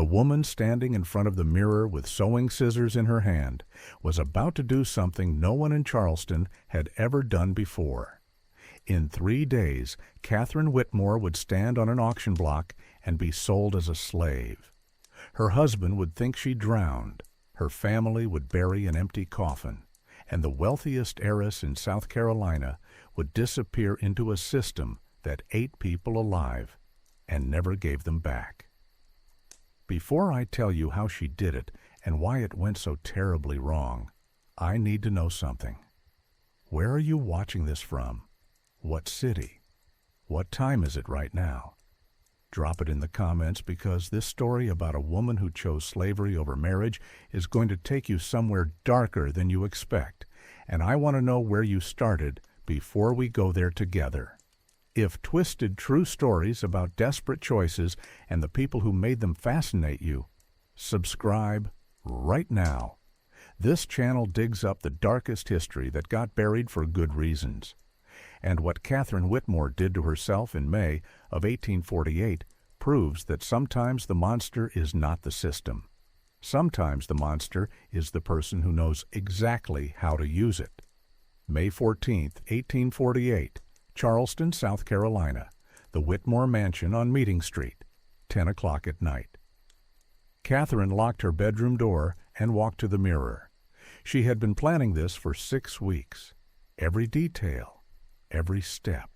The woman standing in front of the mirror with sewing scissors in her hand was about to do something no one in Charleston had ever done before. In 3 days, Catherine Whitmore would stand on an auction block and be sold as a slave. Her husband would think she drowned, her family would bury an empty coffin, and the wealthiest heiress in South Carolina would disappear into a system that ate people alive and never gave them back. Before I tell you how she did it and why it went so terribly wrong, I need to know something. Where are you watching this from? What city? What time is it right now? Drop it in the comments, because this story about a woman who chose slavery over marriage is going to take you somewhere darker than you expect, and I want to know where you started before we go there together. If twisted true stories about desperate choices and the people who made them fascinate you, subscribe right now. This channel digs up the darkest history that got buried for good reasons. And what Catherine Whitmore did to herself in May of 1848 proves that sometimes the monster is not the system. Sometimes the monster is the person who knows exactly how to use it. May 14, 1848, Charleston, South Carolina, the Whitmore Mansion on Meeting Street, 10 o'clock at night. Catherine locked her bedroom door and walked to the mirror. She had been planning this for 6 weeks. Every detail, every step.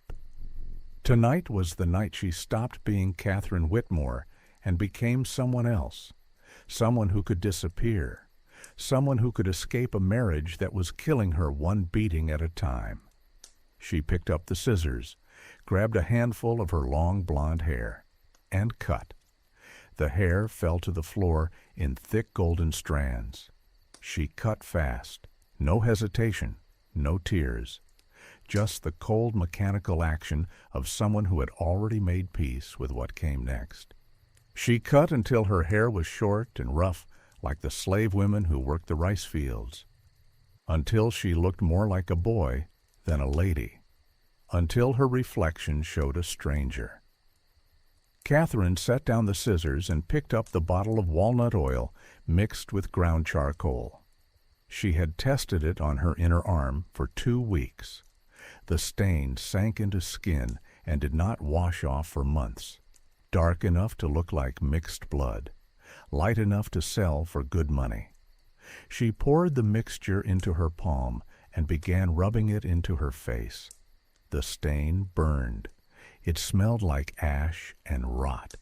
Tonight was the night she stopped being Catherine Whitmore and became someone else. Someone who could disappear. Someone who could escape a marriage that was killing her one beating at a time. She picked up the scissors, grabbed a handful of her long blonde hair, and cut. The hair fell to the floor in thick golden strands. She cut fast, no hesitation, no tears, just the cold mechanical action of someone who had already made peace with what came next. She cut until her hair was short and rough like the slave women who worked the rice fields, until she looked more like a boy than a lady, until her reflection showed a stranger. Catherine set down the scissors and picked up the bottle of walnut oil mixed with ground charcoal. She had tested it on her inner arm for 2 weeks. The stain sank into skin and did not wash off for months. Dark enough to look like mixed blood, light enough to sell for good money. She poured the mixture into her palm and began rubbing it into her face. The stain burned. It smelled like ash and rot.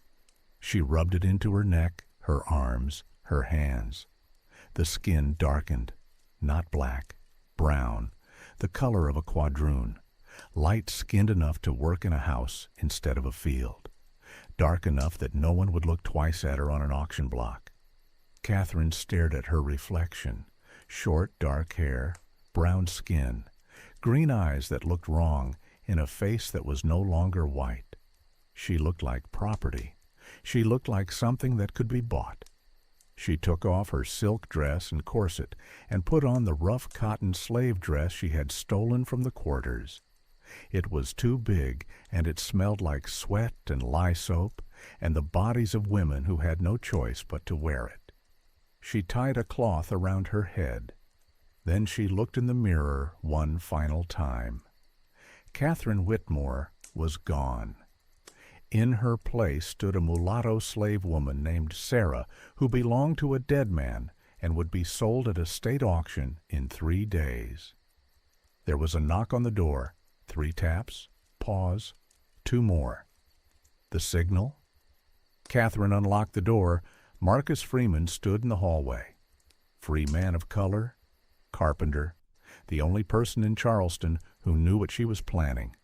She rubbed it into her neck, her arms, her hands. The skin darkened, not black, brown, the color of a quadroon, light-skinned enough to work in a house instead of a field, dark enough that no one would look twice at her on an auction block. Catherine stared at her reflection, short, dark hair, brown skin, green eyes that looked wrong in a face that was no longer white. She looked like property. She looked like something that could be bought. She took off her silk dress and corset and put on the rough cotton slave dress she had stolen from the quarters. It was too big, and it smelled like sweat and lye soap and the bodies of women who had no choice but to wear it. She tied a cloth around her head. Then she looked in the mirror one final time. Catherine Whitmore was gone. In her place stood a mulatto slave woman named Sarah, who belonged to a dead man and would be sold at a state auction in 3 days. There was a knock on the door, 3 taps, pause, 2 more. The signal? Catherine unlocked the door. Marcus Freeman stood in the hallway. Free man of color, carpenter, the only person in Charleston who knew what she was planning.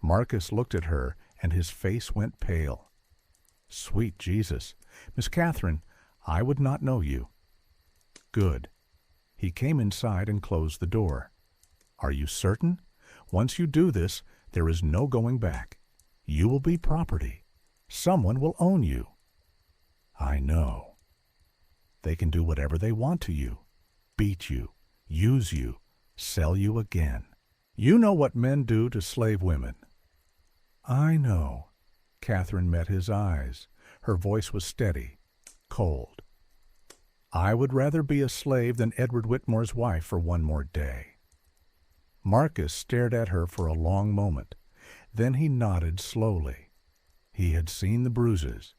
Marcus looked at her, and his face went pale. Sweet Jesus, Miss Catherine, I would not know you. Good. He came inside and closed the door. Are you certain? Once you do this, there is no going back. You will be property. Someone will own you. I know. They can do whatever they want to you. Beat you, use you, sell you again. You know what men do to slave women. I know. Catherine met his eyes. Her voice was steady. cold. "I would rather be a slave than Edward Whitmore's wife for one more day." Marcus stared at her for a long moment. Then he nodded slowly. He had seen the bruises.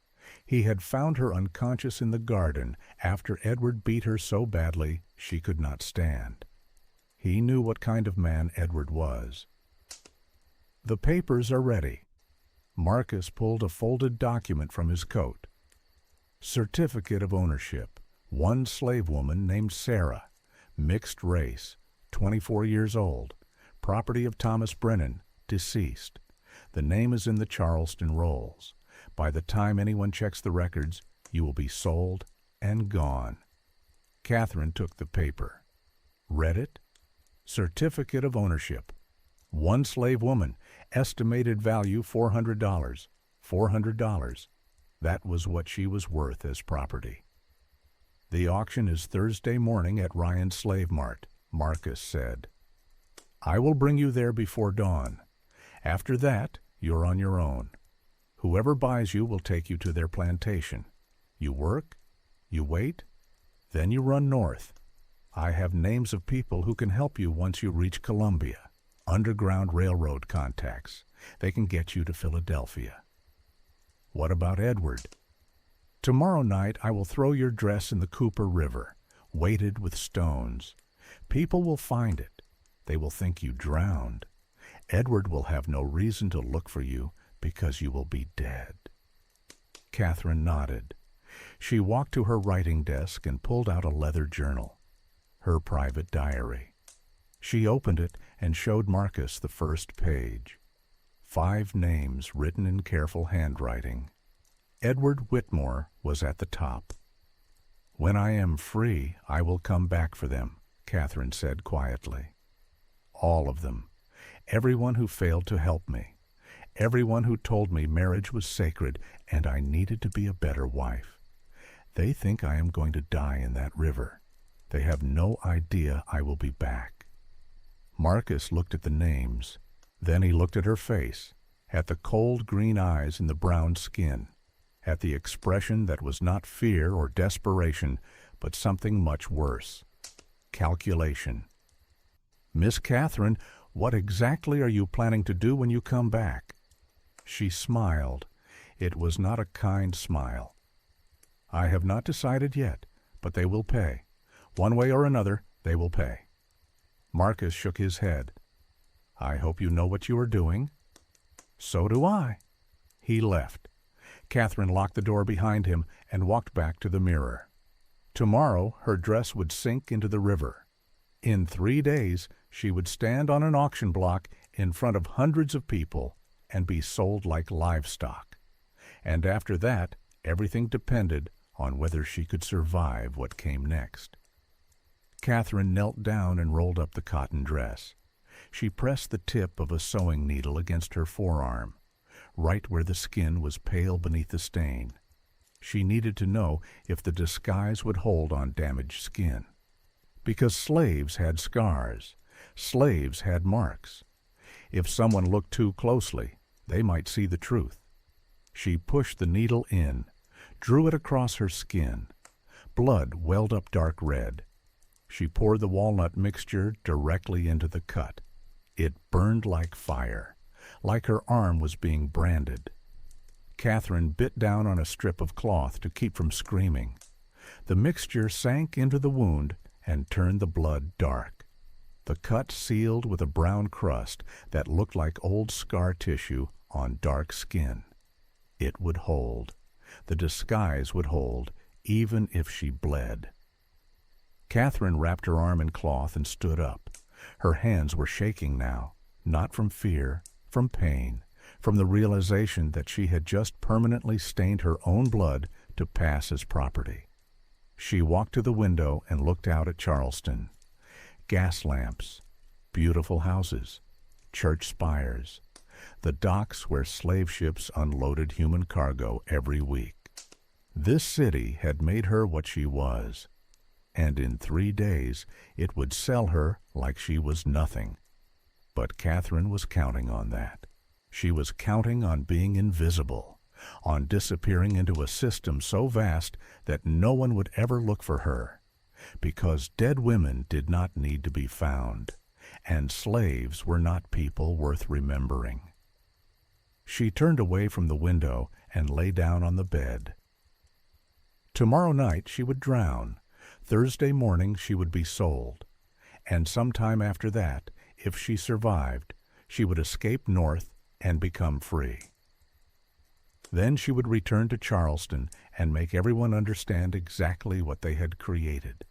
He had found her unconscious in the garden after Edward beat her so badly she could not stand. He knew what kind of man Edward was. "The papers are ready." Marcus pulled a folded document from his coat. "Certificate of ownership. One slave woman named Sarah. Mixed race. 24 years old. Property of Thomas Brennan, deceased. The name is in the Charleston rolls. By the time anyone checks the records, you will be sold and gone." Catherine took the paper, read it. Certificate of ownership. One slave woman, estimated value $400. $400. That was what she was worth as property. "The auction is Thursday morning at Ryan's Slave Mart," Marcus said. "I will bring you there before dawn. After that, you're on your own. Whoever buys you will take you to their plantation. You work, you wait, then you run north. I have names of people who can help you once you reach Columbia. Underground Railroad contacts. They can get you to Philadelphia." "What about Edward?" "Tomorrow night I will throw your dress in the Cooper River, weighted with stones. People will find it. They will think you drowned. Edward will have no reason to look for you because you will be dead." Catherine nodded. She walked to her writing desk and pulled out a leather journal, her private diary. She opened it and showed Marcus the first page. 5 names written in careful handwriting. Edward Whitmore was at the top. "When I am free, I will come back for them," Catherine said quietly. "All of them. Everyone who failed to help me. Everyone who told me marriage was sacred and I needed to be a better wife. They think I am going to die in that river. They have no idea I will be back." Marcus looked at the names. Then he looked at her face, at the cold green eyes and the brown skin, at the expression that was not fear or desperation, but something much worse. Calculation. "Miss Catherine, what exactly are you planning to do when you come back?" She smiled. It was not a kind smile. "I have not decided yet, but they will pay. One way or another, they will pay." Marcus shook his head. "I hope you know what you are doing." "So do I." He left. Catherine locked the door behind him and walked back to the mirror. Tomorrow her dress would sink into the river. In 3 days she would stand on an auction block in front of hundreds of people and be sold like livestock. And after that, everything depended on whether she could survive what came next. Catherine knelt down and rolled up the cotton dress. She pressed the tip of a sewing needle against her forearm, right where the skin was pale beneath the stain. She needed to know if the disguise would hold on damaged skin. Because slaves had scars. Slaves had marks. If someone looked too closely, they might see the truth. She pushed the needle in, drew it across her skin. Blood welled up dark red. She poured the walnut mixture directly into the cut. It burned like fire, like her arm was being branded. Catherine bit down on a strip of cloth to keep from screaming. The mixture sank into the wound and turned the blood dark. The cut sealed with a brown crust that looked like old scar tissue on dark skin. It would hold. The disguise would hold, even if she bled. Catherine wrapped her arm in cloth and stood up. Her hands were shaking now, not from fear, from pain, from the realization that she had just permanently stained her own blood to pass as property. She walked to the window and looked out at Charleston. Gas lamps, beautiful houses, church spires, the docks where slave ships unloaded human cargo every week. This city had made her what she was, and in 3 days it would sell her like she was nothing. But Catherine was counting on that. She was counting on being invisible, on disappearing into a system so vast that no one would ever look for her, because dead women did not need to be found, and slaves were not people worth remembering. She turned away from the window and lay down on the bed. Tomorrow night she would drown. Thursday morning she would be sold. And sometime after that, if she survived, she would escape north and become free. Then she would return to Charleston and make everyone understand exactly what they had created.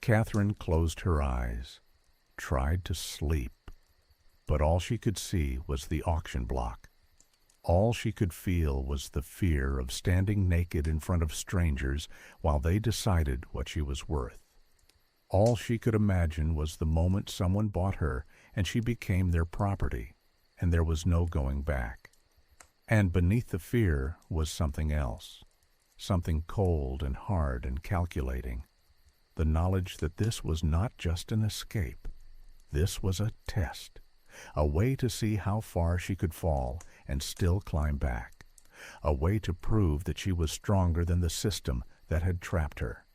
Catherine closed her eyes, tried to sleep, but all she could see was the auction block. All she could feel was the fear of standing naked in front of strangers while they decided what she was worth. All she could imagine was the moment someone bought her and she became their property, and there was no going back. And beneath the fear was something else, something cold and hard and calculating, the knowledge that this was not just an escape. This was a test, a way to see how far she could fall and still climb back, a way to prove that she was stronger than the system that had trapped her.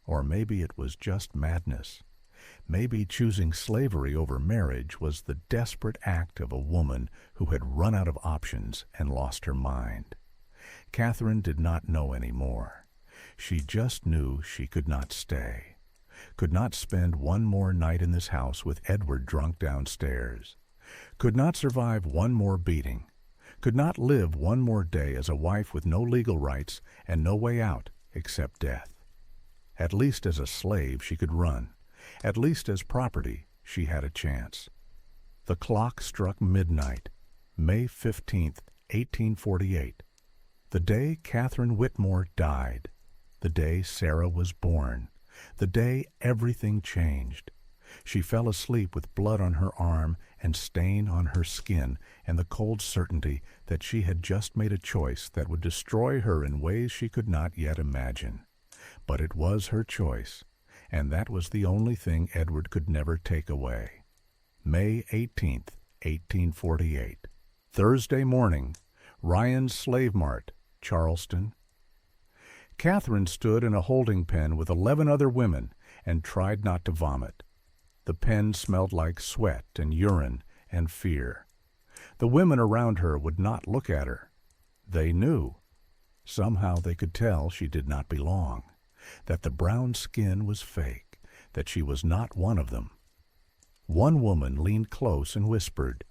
Or maybe it was just madness. Maybe choosing slavery over marriage was the desperate act of a woman who had run out of options and lost her mind. Catherine did not know any more. She just knew she could not stay, could not spend one more night in this house with Edward drunk downstairs, could not survive one more beating, could not live one more day as a wife with no legal rights and no way out except death. At least as a slave she could run. At least as property she had a chance. The clock struck midnight, May 15th, 1848, the day Catherine Whitmore died, the day Sarah was born, the day everything changed. She fell asleep with blood on her arm and stain on her skin, and the cold certainty that she had just made a choice that would destroy her in ways she could not yet imagine. But it was her choice, and that was the only thing Edward could never take away. May 18th, 1848. Thursday morning, Ryan's Slave Mart, Charleston. Catherine stood in a holding pen with 11 other women and tried not to vomit. The pen smelled like sweat and urine and fear. The women around her would not look at her. They knew. Somehow they could tell she did not belong, that the brown skin was fake, that she was not one of them. One woman leaned close and whispered,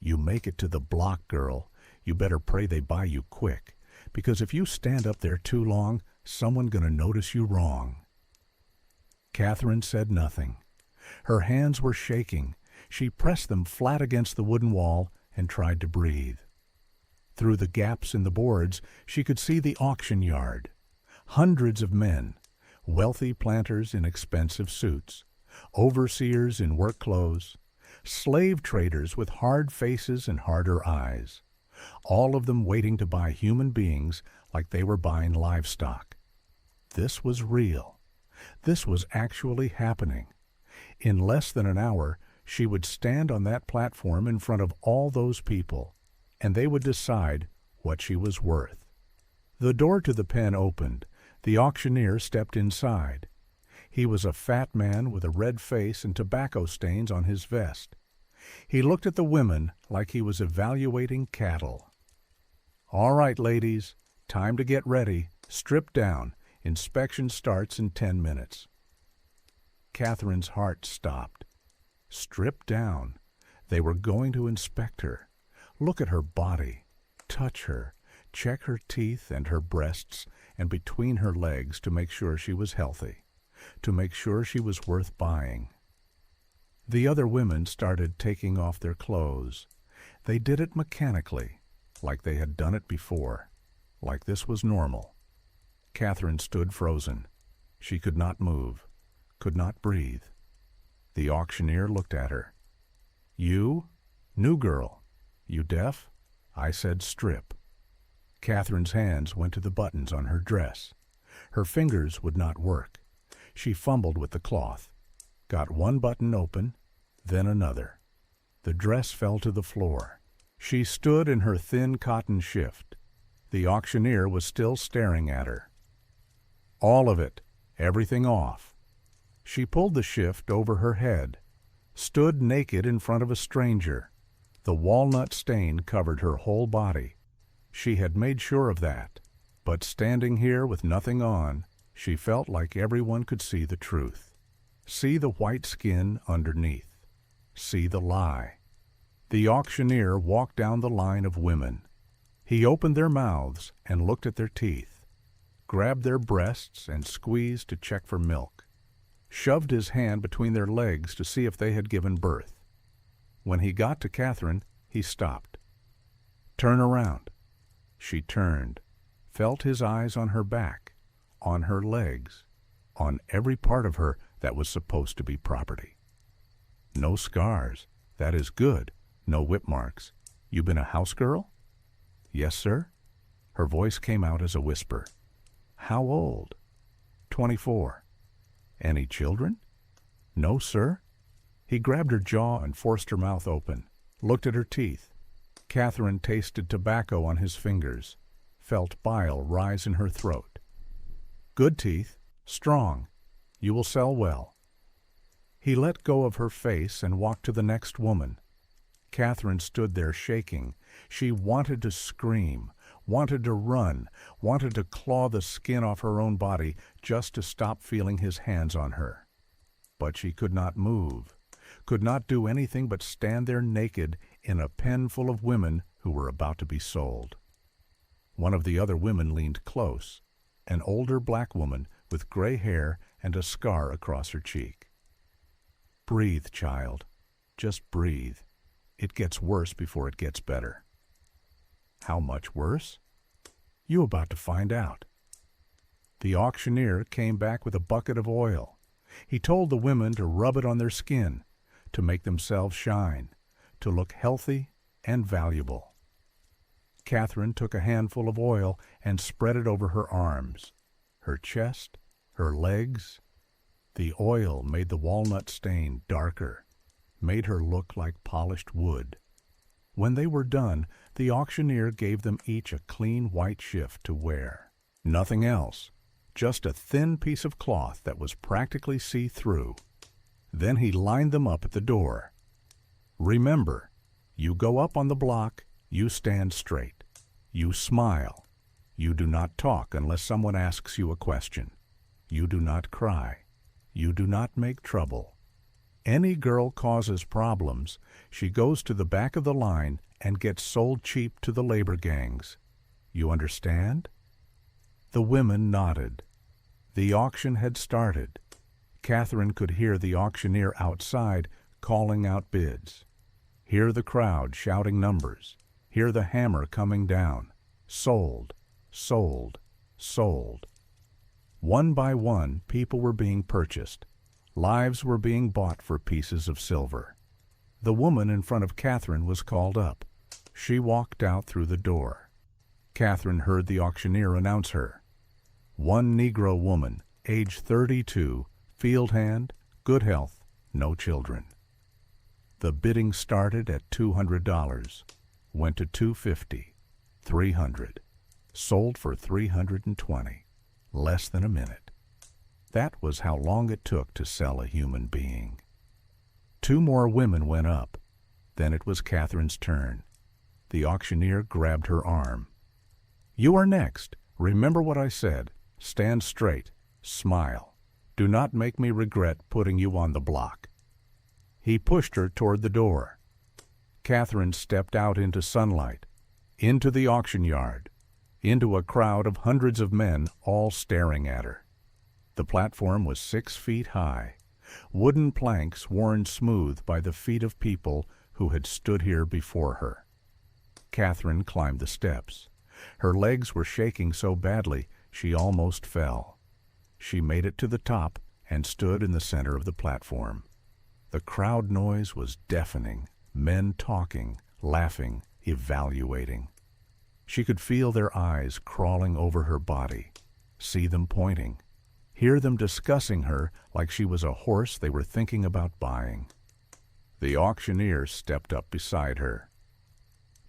"You make it to the block, girl. You better pray they buy you quick, because if you stand up there too long, someone gonna notice you wrong." Catherine said nothing. Her hands were shaking. She pressed them flat against the wooden wall and tried to breathe. Through the gaps in the boards, she could see the auction yard. Hundreds of men, wealthy planters in expensive suits, overseers in work clothes, slave traders with hard faces and harder eyes, all of them waiting to buy human beings like they were buying livestock. This was real. This was actually happening. In less than an hour, she would stand on that platform in front of all those people, and they would decide what she was worth. The door to the pen opened. The auctioneer stepped inside. He was a fat man with a red face and tobacco stains on his vest. He looked at the women like he was evaluating cattle. "All right, ladies, time to get ready. Strip down. Inspection starts in 10 minutes. Catherine's heart stopped. Strip down. They were going to inspect her. Look at her body. Touch her. Check her teeth and her breasts and between her legs to make sure she was healthy, to make sure she was worth buying. The other women started taking off their clothes. They did it mechanically, like they had done it before, like this was normal. Catherine stood frozen. She could not move, could not breathe. The auctioneer looked at her. "You? New girl. You deaf?" I said strip. Catherine's hands went to the buttons on her dress. Her fingers would not work. She fumbled with the cloth, got one button open, then another. The dress fell to the floor. She stood in her thin cotton shift. The auctioneer was still staring at her. All of it, everything off. She pulled the shift over her head, stood naked in front of a stranger. The walnut stain covered her whole body. She had made sure of that. But standing here with nothing on, she felt like everyone could see the truth. See the white skin underneath. See the lie. The auctioneer walked down the line of women. He opened their mouths and looked at their teeth, grabbed their breasts and squeezed to check for milk, shoved his hand between their legs to see if they had given birth. When he got to Catherine, he stopped. Turn around. She turned, felt his eyes on her back, on her legs, on every part of her that was supposed to be property. No scars. That is good. No whip marks. You been a house girl? Yes, sir. Her voice came out as a whisper. How old? 24. Any children? No, sir. He grabbed her jaw and forced her mouth open, looked at her teeth. Catherine tasted tobacco on his fingers, felt bile rise in her throat. Good teeth, strong. You will sell well. He let go of her face and walked to the next woman. Catherine stood there shaking. She wanted to scream, wanted to run, wanted to claw the skin off her own body just to stop feeling his hands on her. But she could not move, could not do anything but stand there naked in a pen full of women who were about to be sold. One of the other women leaned close, an older black woman with gray hair and a scar across her cheek. Breathe, child. Just breathe. It gets worse before it gets better. How much worse? You about to find out. The auctioneer came back with a bucket of oil. He told the women to rub it on their skin, to make themselves shine, to look healthy and valuable. Catherine took a handful of oil and spread it over her arms, her chest, her legs. The oil made the walnut stain darker, made her look like polished wood. When they were done, the auctioneer gave them each a clean white shift to wear. Nothing else, just a thin piece of cloth that was practically see-through. Then he lined them up at the door. Remember, you go up on the block, you stand straight. You smile. You do not talk unless someone asks you a question. You do not cry. You do not make trouble. Any girl causes problems, she goes to the back of the line and gets sold cheap to the labor gangs. You understand? The women nodded. The auction had started. Catherine could hear the auctioneer outside calling out bids, hear the crowd shouting numbers, hear the hammer coming down. Sold, sold, sold. One by one, people were being purchased. Lives were being bought for pieces of silver. The woman in front of Catherine was called up. She walked out through the door. Catherine heard the auctioneer announce her. One Negro woman, age 32, field hand, good health, no children. The bidding started at $200, went to $250, $300, sold for $320, less than a minute. That was how long it took to sell a human being. Two more women went up. Then it was Catherine's turn. The auctioneer grabbed her arm. You are next. Remember what I said. Stand straight. Smile. Do not make me regret putting you on the block. He pushed her toward the door. Catherine stepped out into sunlight, into the auction yard, into a crowd of hundreds of men all staring at her. The platform was 6 feet high, wooden planks worn smooth by the feet of people who had stood here before her. Catherine climbed the steps. Her legs were shaking so badly she almost fell. She made it to the top and stood in the center of the platform. The crowd noise was deafening, men talking, laughing, evaluating. She could feel their eyes crawling over her body, see them pointing, hear them discussing her like she was a horse they were thinking about buying. The auctioneer stepped up beside her.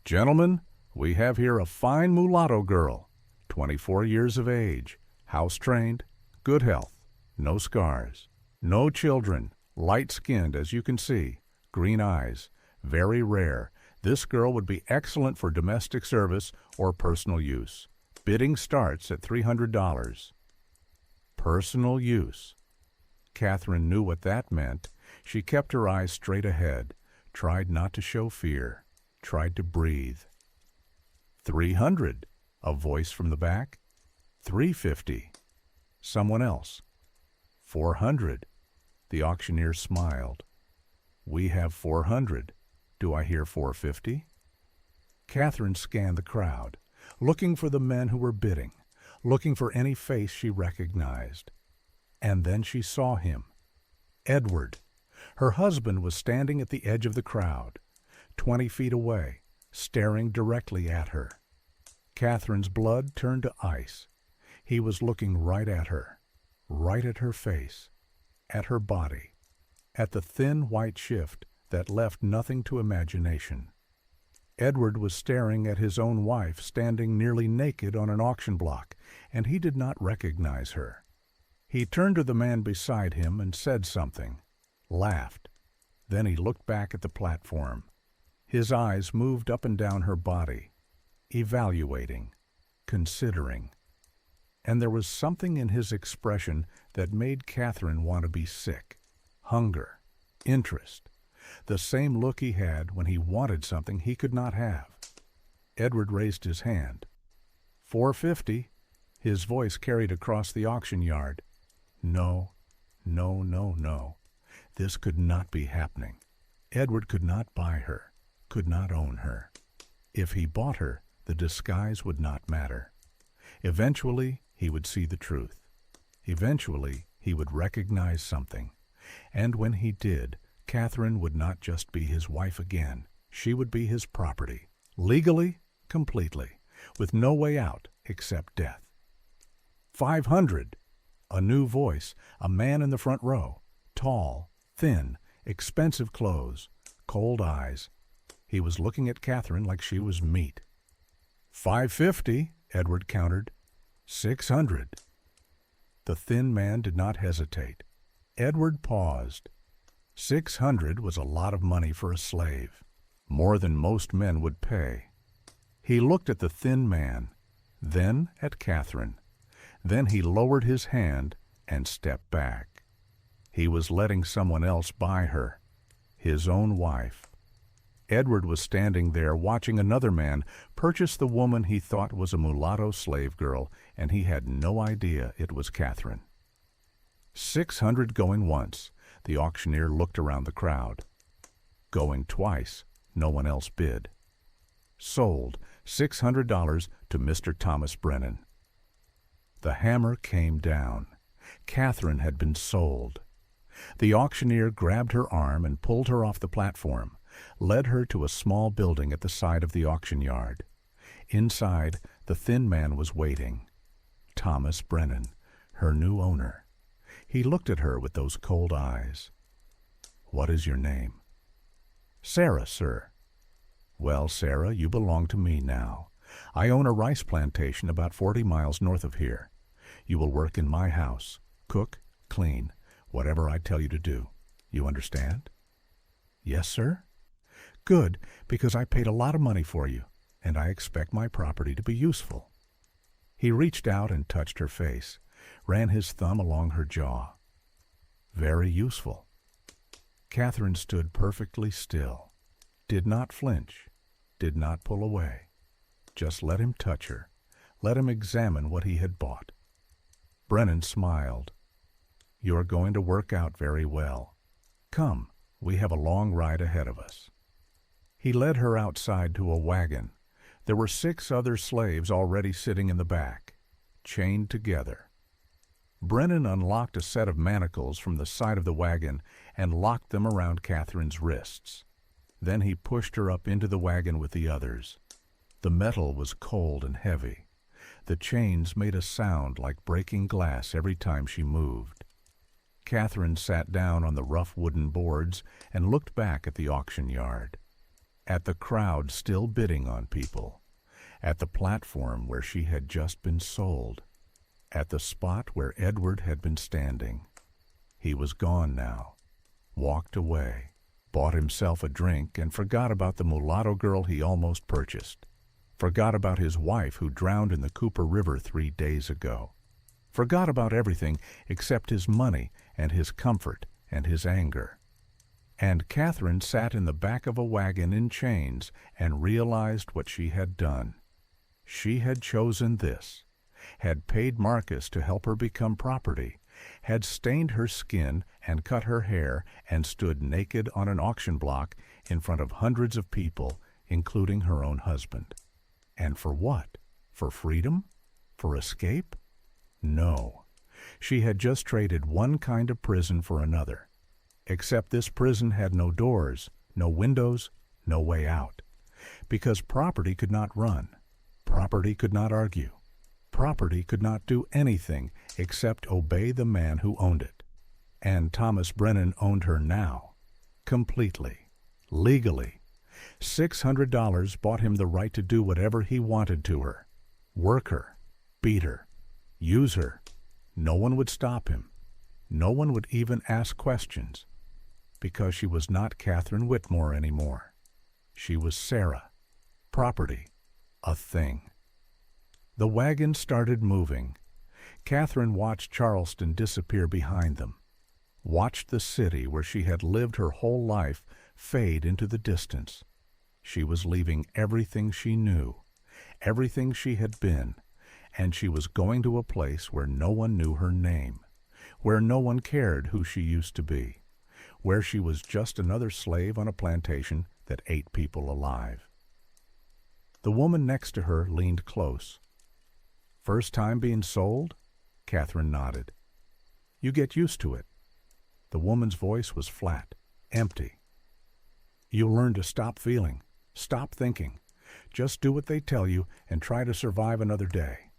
Gentlemen, We have here a fine mulatto girl, 24 years of age, house-trained, good health, no scars, no children, light-skinned as you can see, green eyes, very rare. This girl would be excellent for domestic service or personal use. Bidding starts at $300. Personal use. Catherine knew what that meant. She kept her eyes straight ahead, tried not to show fear, tried to breathe. 300. A voice from the back. 350. Someone else. 400. The auctioneer smiled. We have 400. Do I hear 450? Catherine scanned the crowd, looking for the men who were bidding, looking for any face she recognized. And then she saw him. Edward. Her husband was standing at the edge of the crowd, 20 feet away, staring directly at her. Catherine's blood turned to ice. He was looking right at her face, at her body, at the thin white shift that left nothing to imagination. Edward was staring at his own wife standing nearly naked on an auction block, and he did not recognize her. He turned to the man beside him and said something, laughed. Then he looked back at the platform. His eyes moved up and down her body, evaluating, considering. And there was something in his expression that made Catherine want to be sick. Hunger, interest, the same look he had when he wanted something he could not have. Edward raised his hand. 450. His voice carried across the auction yard. No, no, no, no. This could not be happening. Edward could not buy her, could not own her. If he bought her, the disguise would not matter. Eventually, he would see the truth. Eventually, he would recognize something. And when he did, Catherine would not just be his wife again. She would be his property, legally, completely, with no way out except death. 500. A new voice, a man in the front row, tall, thin, expensive clothes, cold eyes. He was looking at Catherine like she was meat. 550, Edward countered. 600. The thin man did not hesitate. Edward paused. 600 was a lot of money for a slave, more than most men would pay. He looked at the thin man, then at Catherine. Then he lowered his hand and stepped back. He was letting someone else buy her, his own wife. Edward was standing there watching another man purchase the woman he thought was a mulatto slave girl, and he had no idea it was Catherine. 600 going once. The auctioneer looked around the crowd. Going twice. No one else bid. Sold $600 to Mr. Thomas Brennan. The hammer came down. Catherine had been sold. The auctioneer grabbed her arm and pulled her off the platform, led her to a small building at the side of the auction yard. Inside, the thin man was waiting. Thomas Brennan, her new owner. He looked at her with those cold eyes. What is your name? Sarah, sir. Well, Sarah, you belong to me now. I own a rice plantation about 40 miles north of here. You will work in my house, cook, clean, whatever I tell you to do. You understand? Yes, sir. Good, because I paid a lot of money for you, and I expect my property to be useful. He reached out and touched her face, ran his thumb along her jaw. Very useful. Catherine stood perfectly still, did not flinch, did not pull away. Just let him touch her, let him examine what he had bought. Brennan smiled. You are going to work out very well. Come, we have a long ride ahead of us. He led her outside to a wagon. There were 6 other slaves already sitting in the back, chained together. Brennan unlocked a set of manacles from the side of the wagon and locked them around Catherine's wrists. Then he pushed her up into the wagon with the others. The metal was cold and heavy. The chains made a sound like breaking glass every time she moved. Catherine sat down on the rough wooden boards and looked back at the auction yard, at the crowd still bidding on people, at the platform where she had just been sold, at the spot where Edward had been standing. He was gone now, walked away, bought himself a drink, and forgot about the mulatto girl he almost purchased, forgot about his wife who drowned in the Cooper River 3 days ago, forgot about everything except his money and his comfort and his anger. And Catherine sat in the back of a wagon in chains and realized what she had done. She had chosen this, had paid Marcus to help her become property, had stained her skin and cut her hair and stood naked on an auction block in front of hundreds of people, including her own husband. And for what? For freedom? For escape? No. She had just traded one kind of prison for another. Except this prison had no doors, no windows, no way out. Because property could not run. Property could not argue. Property could not do anything except obey the man who owned it. And Thomas Brennan owned her now. Completely. Legally. $600 bought him the right to do whatever he wanted to her. Work her. Beat her. Use her. No one would stop him. No one would even ask questions. Because she was not Catherine Whitmore anymore. She was Sarah. Property. A thing. The wagon started moving. Catherine watched Charleston disappear behind them, watched the city where she had lived her whole life fade into the distance. She was leaving everything she knew, everything she had been, and she was going to a place where no one knew her name, where no one cared who she used to be, where she was just another slave on a plantation that ate people alive. The woman next to her leaned close. "First time being sold?" Catherine nodded. "You get used to it." The woman's voice was flat, empty. "You'll learn to stop feeling, stop thinking. Just do what they tell you and try to survive another day.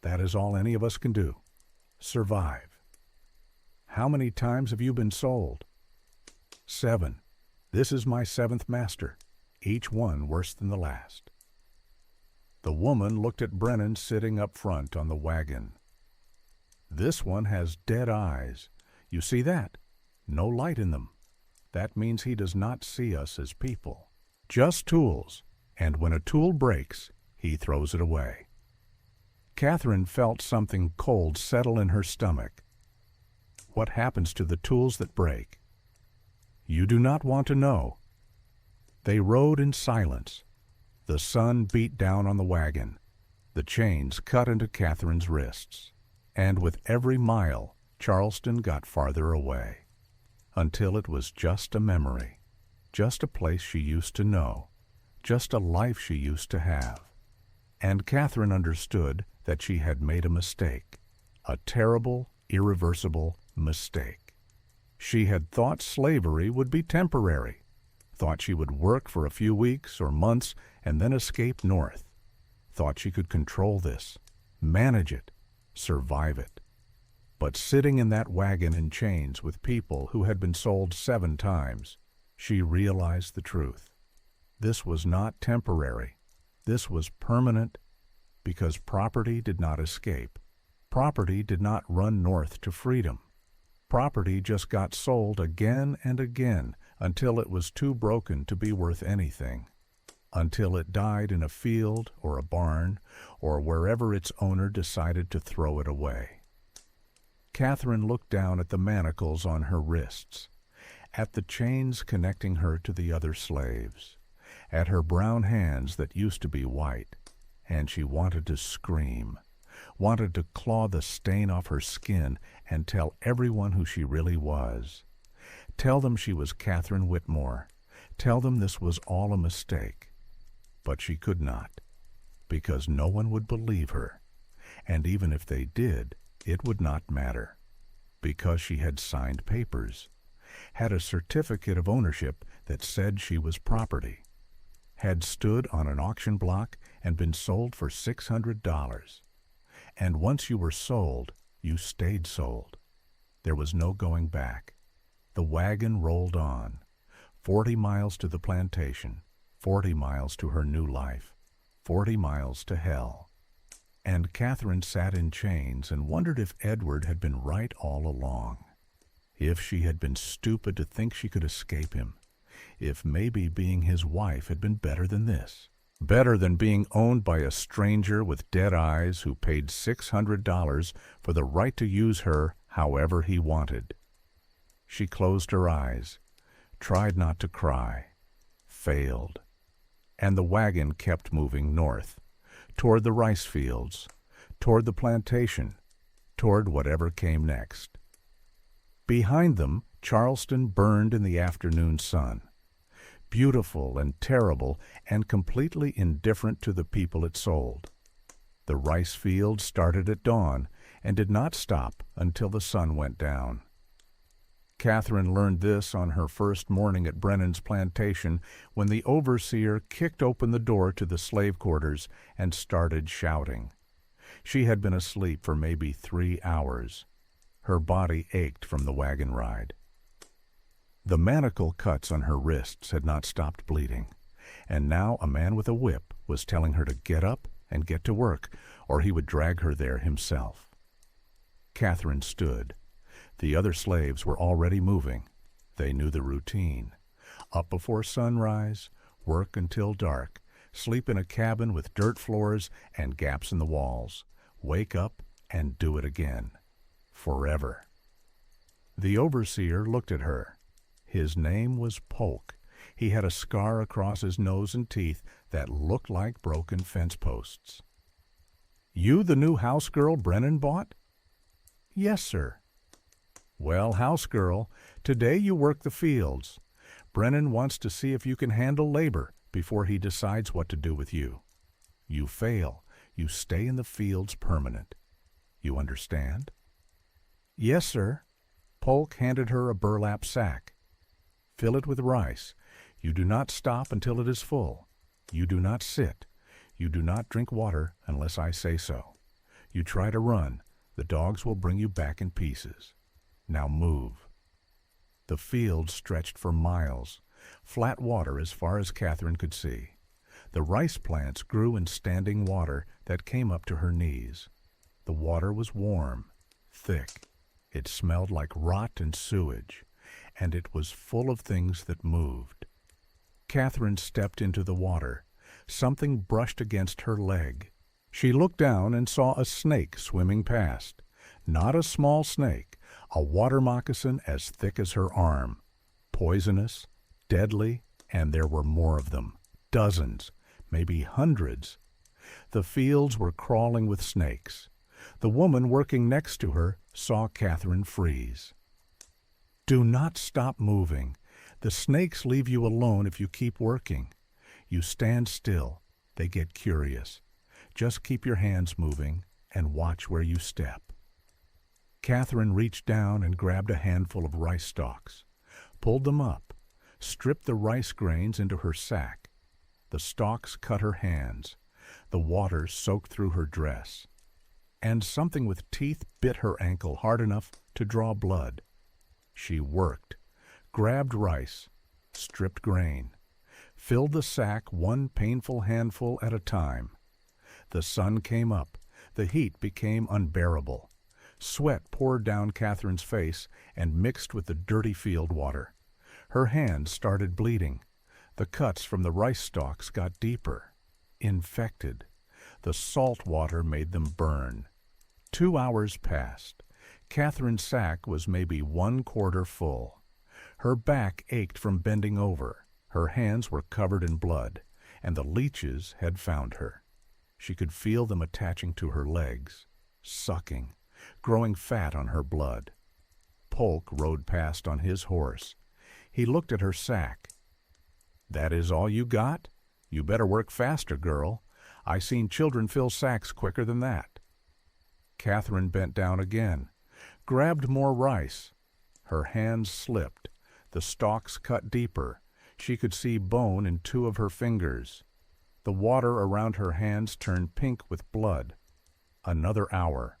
That is all any of us can do. Survive." "How many times have you been sold?" 7. This is my 7th master, each one worse than the last." The woman looked at Brennan sitting up front on the wagon. "This one has dead eyes. You see that? No light in them. That means he does not see us as people. Just tools, and when a tool breaks, he throws it away." Catherine felt something cold settle in her stomach. What happens to the tools that break? You do not want to know. They rode in silence. The sun beat down on the wagon. The chains cut into Catherine's wrists. And with every mile, Charleston got farther away, until it was just a memory, just a place she used to know, just a life she used to have. And Catherine understood that she had made a mistake, a terrible, irreversible mistake. She had thought slavery would be temporary, thought she would work for a few weeks or months and then escape north, thought she could control this, manage it, survive it. But sitting in that wagon in chains with people who had been sold 7 times, she realized the truth. This was not temporary. This was permanent, because property did not escape. Property did not run north to freedom. Property just got sold again and again until it was too broken to be worth anything, until it died in a field or a barn or wherever its owner decided to throw it away. Catherine looked down at the manacles on her wrists, at the chains connecting her to the other slaves, at her brown hands that used to be white, and she wanted to scream, wanted to claw the stain off her skin and tell everyone who she really was. Tell them she was Catherine Whitmore. Tell them this was all a mistake. But she could not, because no one would believe her, and even if they did, it would not matter, because she had signed papers, had a certificate of ownership that said she was property, had stood on an auction block and been sold for $600. And once you were sold, you stayed sold. There was no going back. The wagon rolled on, 40 miles to the plantation, 40 miles to her new life, 40 miles to hell. And Catherine sat in chains and wondered if Edward had been right all along. If she had been stupid to think she could escape him. If maybe being his wife had been better than this. Better than being owned by a stranger with dead eyes who paid $600 for the right to use her however he wanted. She closed her eyes, tried not to cry, failed. And the wagon kept moving north, toward the rice fields, toward the plantation, toward whatever came next. Behind them, Charleston burned in the afternoon sun, beautiful and terrible and completely indifferent to the people it sold. The rice fields started at dawn and did not stop until the sun went down. Catherine learned this on her first morning at Brennan's plantation when the overseer kicked open the door to the slave quarters and started shouting. She had been asleep for maybe 3 hours. Her body ached from the wagon ride. The manacle cuts on her wrists had not stopped bleeding, and now a man with a whip was telling her to get up and get to work, or he would drag her there himself. Catherine stood. The other slaves were already moving. They knew the routine. Up before sunrise, work until dark, sleep in a cabin with dirt floors and gaps in the walls, wake up and do it again. Forever. The overseer looked at her. His name was Polk. He had a scar across his nose and teeth that looked like broken fence posts. "You the new house girl Brennan bought?" "Yes, sir." "Well, house girl, today you work the fields. Brennan wants to see if you can handle labor before he decides what to do with you. You fail, you stay in the fields permanent. You understand?" "Yes, sir." Polk handed her a burlap sack. "Fill it with rice. You do not stop until it is full. You do not sit. You do not drink water unless I say so. You try to run. The dogs will bring you back in pieces. Now move." The fields stretched for miles, flat water as far as Catherine could see. The rice plants grew in standing water that came up to her knees. The water was warm, thick. It smelled like rot and sewage, and it was full of things that moved. Catherine stepped into the water. Something brushed against her leg. She looked down and saw a snake swimming past. Not a small snake, a water moccasin as thick as her arm. Poisonous, deadly, and there were more of them. Dozens, maybe hundreds. The fields were crawling with snakes. The woman working next to her saw Catherine freeze. "Do not stop moving. The snakes leave you alone if you keep working. You stand still. They get curious. Just keep your hands moving and watch where you step." Catherine reached down and grabbed a handful of rice stalks, pulled them up, stripped the rice grains into her sack. The stalks cut her hands. The water soaked through her dress. And something with teeth bit her ankle hard enough to draw blood. She worked, grabbed rice, stripped grain, filled the sack one painful handful at a time. The sun came up. The heat became unbearable. Sweat poured down Catherine's face and mixed with the dirty field water. Her hands started bleeding. The cuts from the rice stalks got deeper, infected. The salt water made them burn. 2 hours passed. Catherine's sack was maybe 1/4 full. Her back ached from bending over. Her hands were covered in blood, and the leeches had found her. She could feel them attaching to her legs, sucking, growing fat on her blood. Polk rode past on his horse. He looked at her sack. "That is all you got? You better work faster, girl. I seen children fill sacks quicker than that." Catherine bent down again, grabbed more rice. Her hands slipped. The stalks cut deeper. She could see bone in 2 of her fingers. The water around her hands turned pink with blood. Another hour.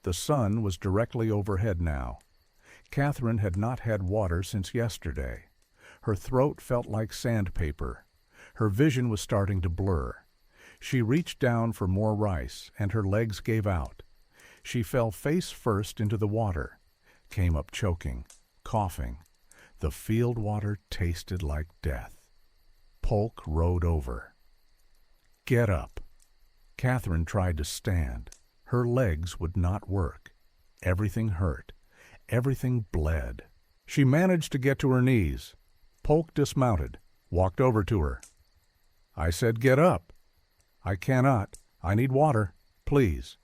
The sun was directly overhead now. Catherine had not had water since yesterday. Her throat felt like sandpaper. Her vision was starting to blur. She reached down for more rice, and her legs gave out. She fell face first into the water, came up choking, coughing. The field water tasted like death. Polk rode over. "Get up." Catherine tried to stand. Her legs would not work. Everything hurt. Everything bled. She managed to get to her knees. Polk dismounted, walked over to her. "I said get up." "I cannot. I need water. Please."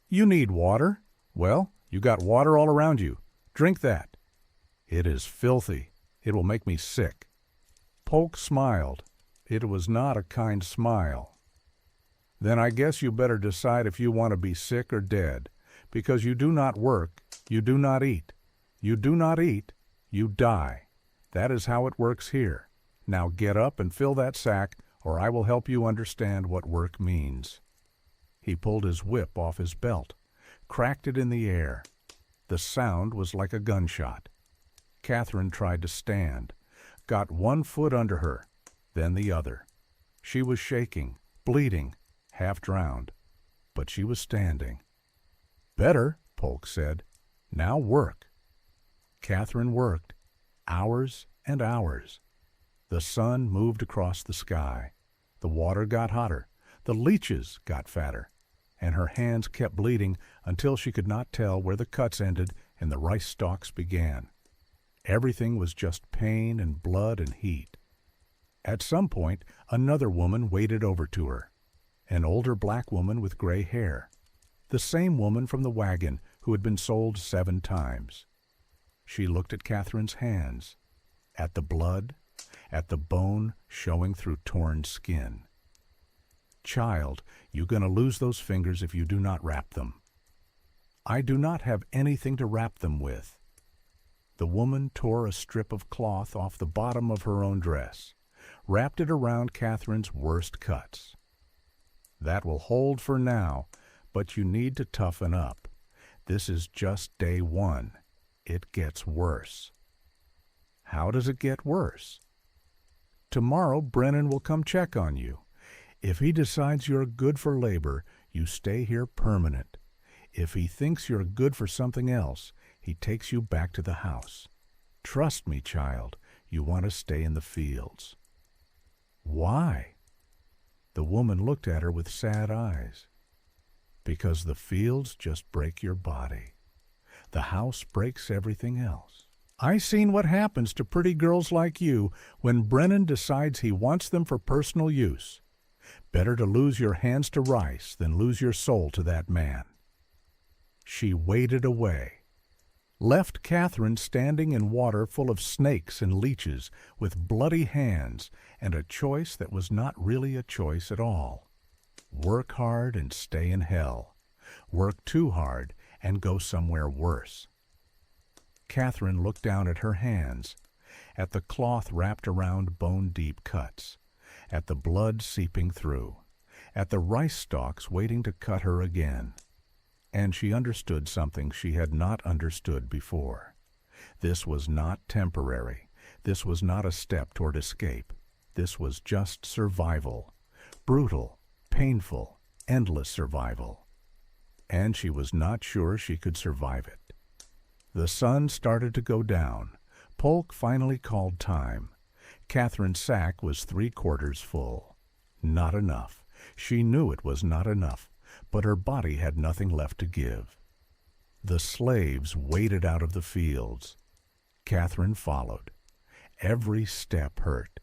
"You need water? Well, you got water all around you. Drink that." "It is filthy. It will make me sick." Polk smiled. It was not a kind smile. "Then I guess you better decide if you want to be sick or dead, because you do not work, you do not eat. You do not eat, you die. That is how it works here. Now get up and fill that sack, or I will help you understand what work means." He pulled his whip off his belt, cracked it in the air. The sound was like a gunshot. Catherine tried to stand, got one foot under her, then the other. She was shaking, bleeding, half drowned, but she was standing. "Better," Polk said. "Now work." Catherine worked, hours and hours. The sun moved across the sky. The water got hotter. The leeches got fatter. And her hands kept bleeding until she could not tell where the cuts ended and the rice stalks began. Everything was just pain and blood and heat. At some point, another woman waded over to her. An older black woman with gray hair. The same woman from the wagon who had been sold 7 times. She looked at Catherine's hands, at the blood, at the bone showing through torn skin. "Child, you're going to lose those fingers if you do not wrap them." "I do not have anything to wrap them with." The woman tore a strip of cloth off the bottom of her own dress, wrapped it around Catherine's worst cuts. "That will hold for now, but you need to toughen up. This is just day 1. It gets worse." "How does it get worse?" "Tomorrow Brennan will come check on you. If he decides you're good for labor, you stay here permanent. If he thinks you're good for something else, he takes you back to the house. Trust me, child, you want to stay in the fields." "Why?" The woman looked at her with sad eyes. "Because the fields just break your body. The house breaks everything else. I seen what happens to pretty girls like you when Brennan decides he wants them for personal use. Better to lose your hands to rice than lose your soul to that man." She waded away, left Catherine standing in water full of snakes and leeches with bloody hands and a choice that was not really a choice at all. Work hard and stay in hell. Work too hard and go somewhere worse. Catherine looked down at her hands, at the cloth wrapped around bone-deep cuts, at the blood seeping through, at the rice stalks waiting to cut her again. And she understood something she had not understood before. This was not temporary. This was not a step toward escape. This was just survival. Brutal, painful, endless survival. And she was not sure she could survive it. The sun started to go down. Polk finally called time. Catherine's sack was 3/4 full. Not enough. She knew it was not enough, but her body had nothing left to give. The slaves waded out of the fields. Catherine followed. Every step hurt.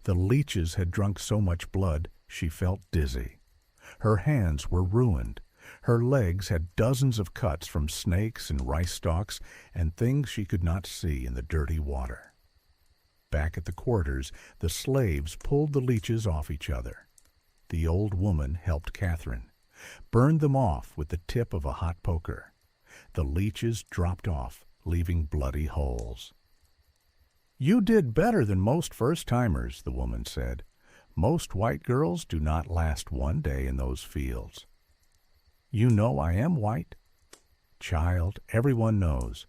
The leeches had drunk so much blood she felt dizzy. Her hands were ruined. Her legs had dozens of cuts from snakes and rice stalks and things she could not see in the dirty water. Back at the quarters, the slaves pulled the leeches off each other. The old woman helped Catherine, burned them off with the tip of a hot poker. The leeches dropped off, leaving bloody holes. "You did better than most first-timers," the woman said. "Most white girls do not last one day in those fields." "You know I am white." "Child, everyone knows.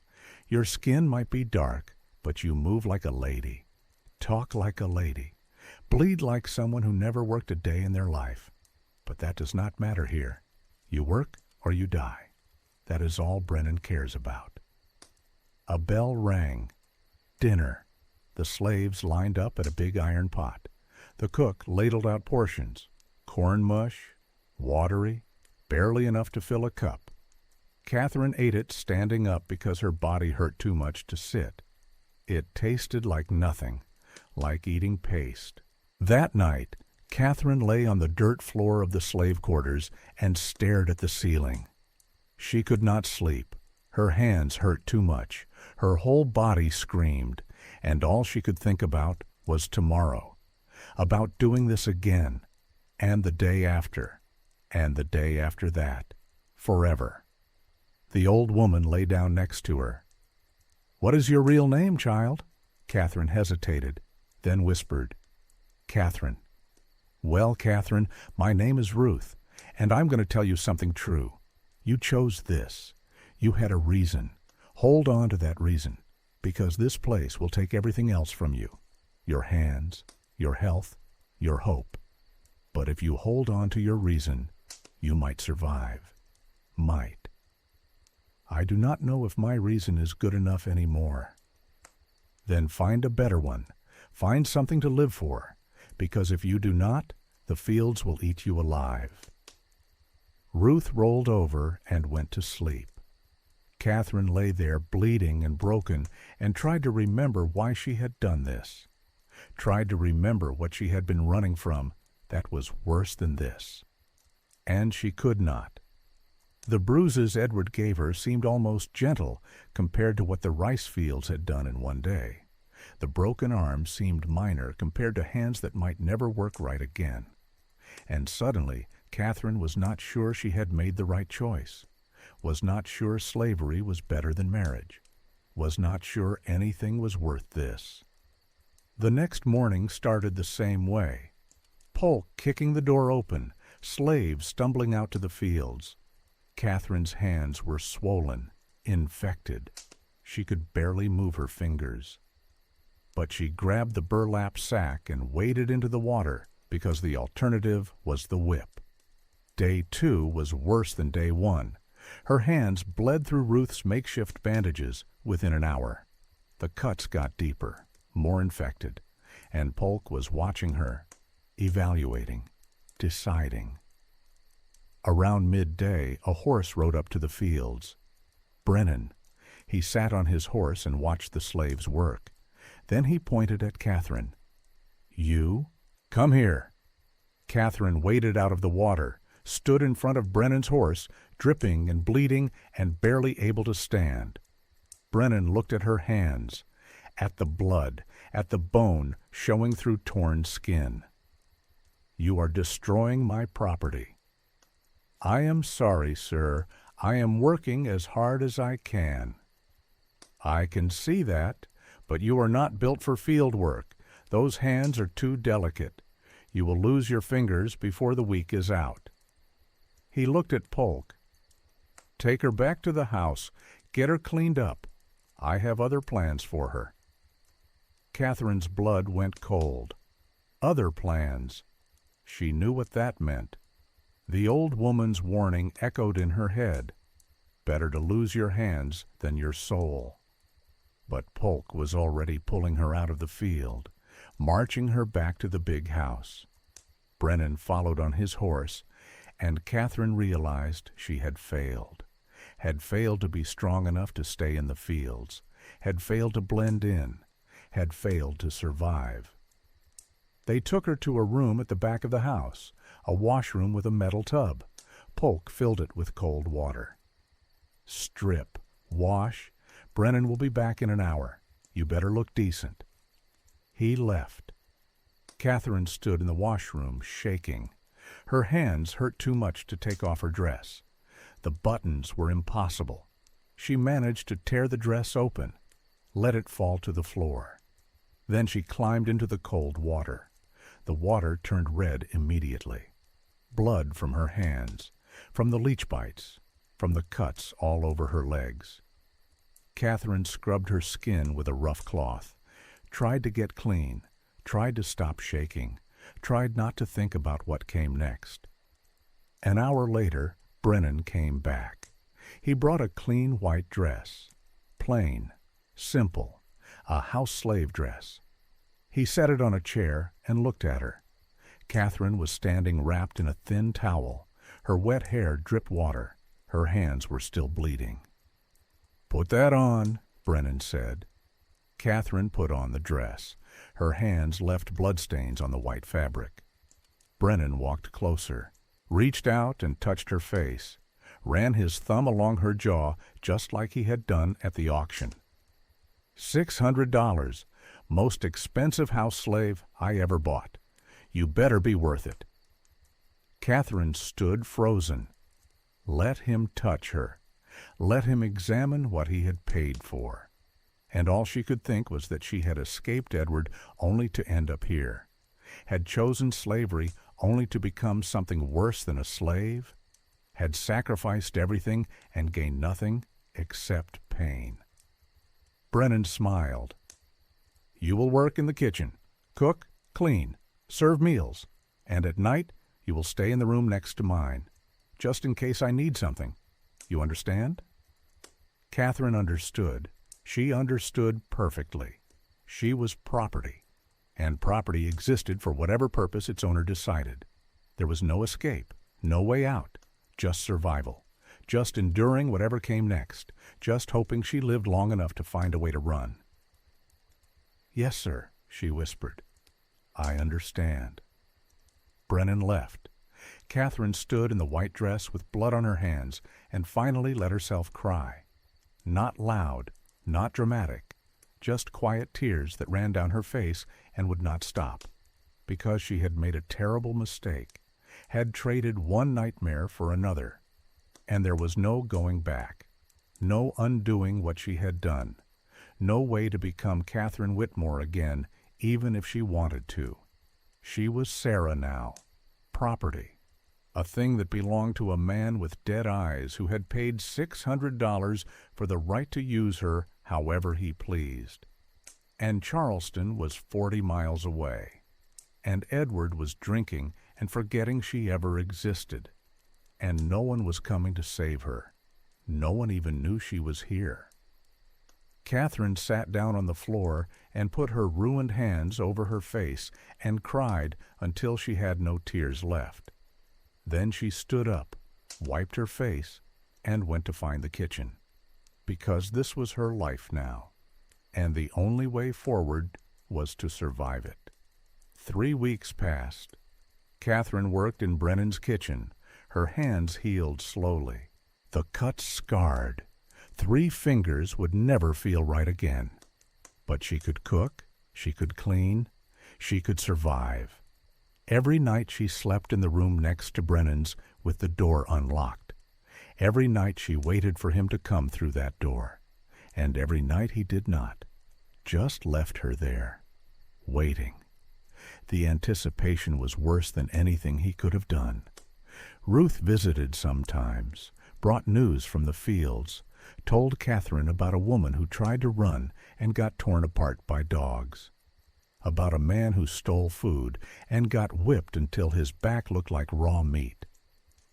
Your skin might be dark, but you move like a lady, talk like a lady, bleed like someone who never worked a day in their life. But that does not matter here. You work or you die. That is all Brennan cares about. A bell rang. Dinner. The slaves lined up at a big iron pot. The cook ladled out portions. Corn mush, watery, barely enough to fill a cup. Catherine ate it standing up because her body hurt too much to sit. It tasted like nothing, like eating paste. That night, Catherine lay on the dirt floor of the slave quarters and stared at the ceiling. She could not sleep. Her hands hurt too much. Her whole body screamed, and all she could think about was tomorrow, about doing this again, and the day after, and the day after that, forever. The old woman lay down next to her. "What is your real name, child?" Catherine hesitated, then whispered, "Catherine." "Well, Catherine, my name is Ruth, and I'm going to tell you something true. You chose this. You had a reason. Hold on to that reason, because this place will take everything else from you. Your hands, your health, your hope. But if you hold on to your reason, you might survive. Might. I do not know if my reason is good enough anymore. Then find a better one. Find something to live for, because if you do not, the fields will eat you alive." Ruth rolled over and went to sleep. Catherine lay there bleeding and broken and tried to remember why she had done this. Tried to remember what she had been running from that was worse than this. And she could not. The bruises Edward gave her seemed almost gentle compared to what the rice fields had done in one day. The broken arm seemed minor compared to hands that might never work right again. And suddenly, Catherine was not sure she had made the right choice, was not sure slavery was better than marriage, was not sure anything was worth this. The next morning started the same way. Polk kicking the door open, slaves stumbling out to the fields. Catherine's hands were swollen, infected. She could barely move her fingers. But she grabbed the burlap sack and waded into the water because the alternative was the whip. Day 2 was worse than day 1. Her hands bled through Ruth's makeshift bandages within an hour. The cuts got deeper, more infected, and Polk was watching her, evaluating, deciding. Around midday, a horse rode up to the fields. Brennan. He sat on his horse and watched the slaves work. Then he pointed at Catherine. "You? Come here." Catherine waded out of the water, stood in front of Brennan's horse, dripping and bleeding and barely able to stand. Brennan looked at her hands, at the blood, at the bone showing through torn skin. "You are destroying my property." "I am sorry, sir. I am working as hard as I can." "I can see that, but you are not built for field work. Those hands are too delicate. You will lose your fingers before the week is out." He looked at Polk. "Take her back to the house. Get her cleaned up. I have other plans for her." Catherine's blood went cold. Other plans. She knew what that meant. The old woman's warning echoed in her head. Better to lose your hands than your soul. But Polk was already pulling her out of the field, marching her back to the big house. Brennan followed on his horse, and Catherine realized she had failed to be strong enough to stay in the fields, had failed to blend in, had failed to survive. They took her to a room at the back of the house, a washroom with a metal tub. Polk filled it with cold water. "Strip, wash. Brennan will be back in an hour. You better look decent." He left. Catherine stood in the washroom, shaking. Her hands hurt too much to take off her dress. The buttons were impossible. She managed to tear the dress open, let it fall to the floor. Then she climbed into the cold water. The water turned red immediately. Blood from her hands, from the leech bites, from the cuts all over her legs. Catherine scrubbed her skin with a rough cloth, tried to get clean, tried to stop shaking, tried not to think about what came next. An hour later, Brennan came back. He brought a clean white dress. Plain, simple, a house slave dress. He set it on a chair and looked at her. Catherine was standing wrapped in a thin towel. Her wet hair dripped water. Her hands were still bleeding. "Put that on," Brennan said. Catherine put on the dress. Her hands left bloodstains on the white fabric. Brennan walked closer, reached out and touched her face, ran his thumb along her jaw just like he had done at the auction. $600, most expensive house slave I ever bought. You better be worth it. Catherine stood frozen. Let him touch her. Let him examine what he had paid for. And all she could think was that she had escaped Edward only to end up here, had chosen slavery only to become something worse than a slave, had sacrificed everything and gained nothing except pain. Brennan smiled. "You will work in the kitchen, cook, clean, serve meals, and at night you will stay in the room next to mine, just in case I need something. You understand?" Catherine understood. She understood perfectly. She was property, and property existed for whatever purpose its owner decided. There was no escape, no way out, just survival, just enduring whatever came next, just hoping she lived long enough to find a way to run. "Yes, sir," she whispered. "I understand." Brennan left. Catherine stood in the white dress with blood on her hands and finally let herself cry. Not loud, not dramatic, just quiet tears that ran down her face and would not stop, because she had made a terrible mistake, had traded one nightmare for another, and there was no going back, no undoing what she had done, no way to become Catherine Whitmore again, even if she wanted to. She was Sarah now, property, a thing that belonged to a man with dead eyes who had paid $600 for the right to use her however he pleased. And Charleston was 40 miles away. And Edward was drinking and forgetting she ever existed. And no one was coming to save her. No one even knew she was here. Catherine sat down on the floor and put her ruined hands over her face and cried until she had no tears left. Then she stood up, wiped her face, and went to find the kitchen, because this was her life now, and the only way forward was to survive it. 3 weeks passed. Catherine worked in Brennan's kitchen. Her hands healed slowly. The cuts scarred. 3 fingers would never feel right again. But she could cook, she could clean, she could survive. Every night she slept in the room next to Brennan's with the door unlocked. Every night she waited for him to come through that door. And every night he did not. Just left her there, waiting. The anticipation was worse than anything he could have done. Ruth visited sometimes, brought news from the fields, told Catherine about a woman who tried to run and got torn apart by dogs, about a man who stole food and got whipped until his back looked like raw meat,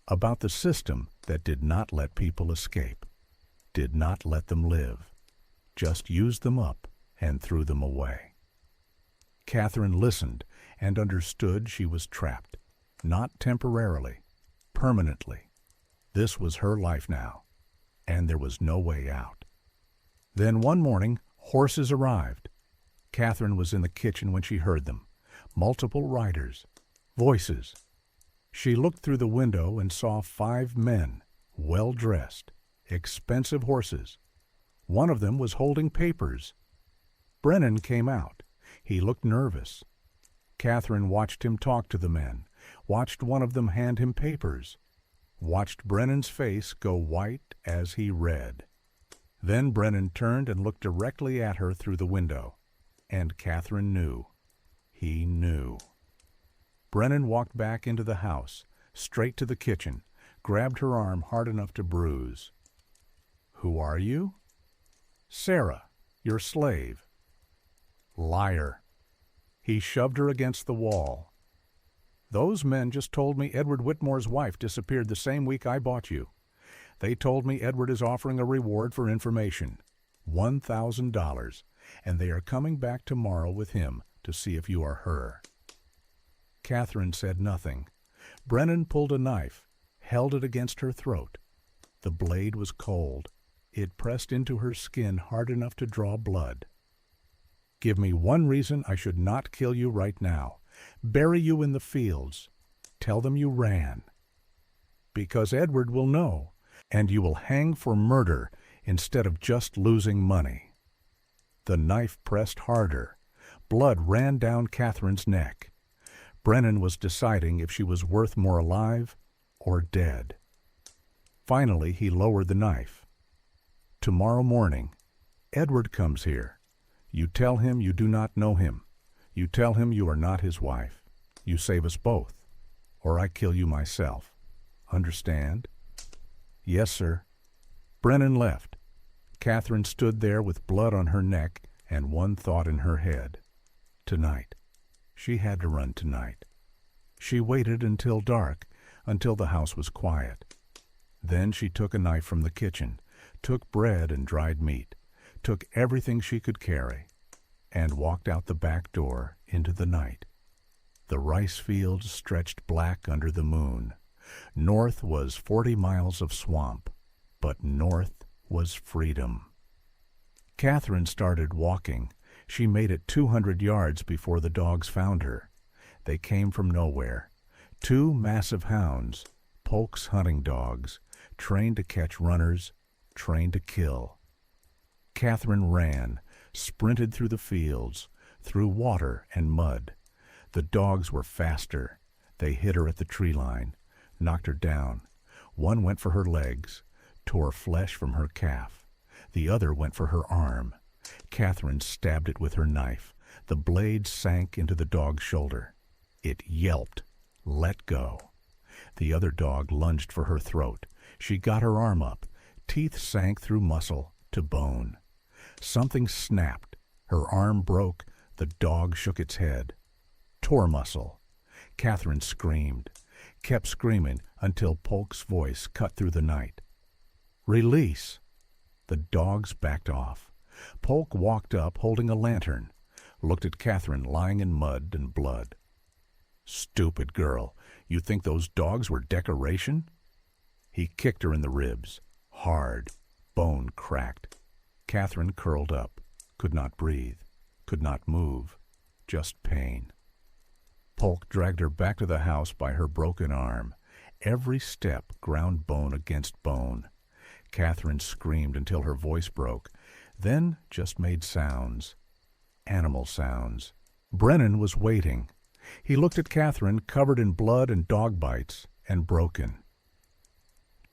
about the system that did not let people escape, did not let them live, just used them up and threw them away. Catherine listened and understood she was trapped, not temporarily, permanently. This was her life now, and there was no way out. Then one morning, horses arrived. Catherine was in the kitchen when she heard them. Multiple riders, voices. She looked through the window and saw 5 men, well-dressed, expensive horses. One of them was holding papers. Brennan came out. He looked nervous. Catherine watched him talk to the men, watched one of them hand him papers, watched Brennan's face go white as he read. Then Brennan turned and looked directly at her through the window. And Catherine knew. He knew. Brennan walked back into the house, straight to the kitchen, grabbed her arm hard enough to bruise. "Who are you?" "Sarah, your slave." "Liar." He shoved her against the wall. Those men just told me Edward Whitmore's wife disappeared the same week I bought you. They told me Edward is offering a reward for information, $1,000, and they are coming back tomorrow with him to see if you are her." Catherine said nothing. Brennan pulled a knife, held it against her throat. The blade was cold. It pressed into her skin hard enough to draw blood. "Give me one reason I should not kill you right now. Bury you in the fields. Tell them you ran. Because Edward will know, and you will hang for murder instead of just losing money." The knife pressed harder. Blood ran down Catherine's neck. Brennan was deciding if she was worth more alive or dead. Finally, he lowered the knife. "Tomorrow morning, Edward comes here. You tell him you do not know him. You tell him you are not his wife. You save us both, or I kill you myself. Understand?" "Yes, sir." Brennan left. Catherine stood there with blood on her neck and one thought in her head. Tonight. She had to run tonight. She waited until dark, until the house was quiet. Then she took a knife from the kitchen, took bread and dried meat, took everything she could carry, and walked out the back door into the night. The rice fields stretched black under the moon. North was 40 miles of swamp, but north was freedom. Catherine started walking. She made it 200 yards before the dogs found her. They came from nowhere. 2 massive hounds, Polk's hunting dogs, trained to catch runners, trained to kill. Catherine ran, sprinted through the fields, through water and mud. The dogs were faster. They hit her at the tree line, knocked her down. One went for her legs, tore flesh from her calf. The other went for her arm. Catherine stabbed it with her knife. The blade sank into the dog's shoulder. It yelped, let go. The other dog lunged for her throat. She got her arm up. Teeth sank through muscle to bone. Something snapped. Her arm broke. The dog shook its head. Tore muscle. Catherine screamed, kept screaming until Polk's voice cut through the night. "Release!" The dogs backed off. Polk walked up holding a lantern, looked at Catherine lying in mud and blood. "Stupid girl, you think those dogs were decoration?" He kicked her in the ribs, hard, bone cracked. Catherine curled up, could not breathe, could not move, just pain. Polk dragged her back to the house by her broken arm. Every step ground bone against bone. Catherine screamed until her voice broke, then just made sounds. Animal sounds. Brennan was waiting. He looked at Catherine, covered in blood and dog bites, and broken.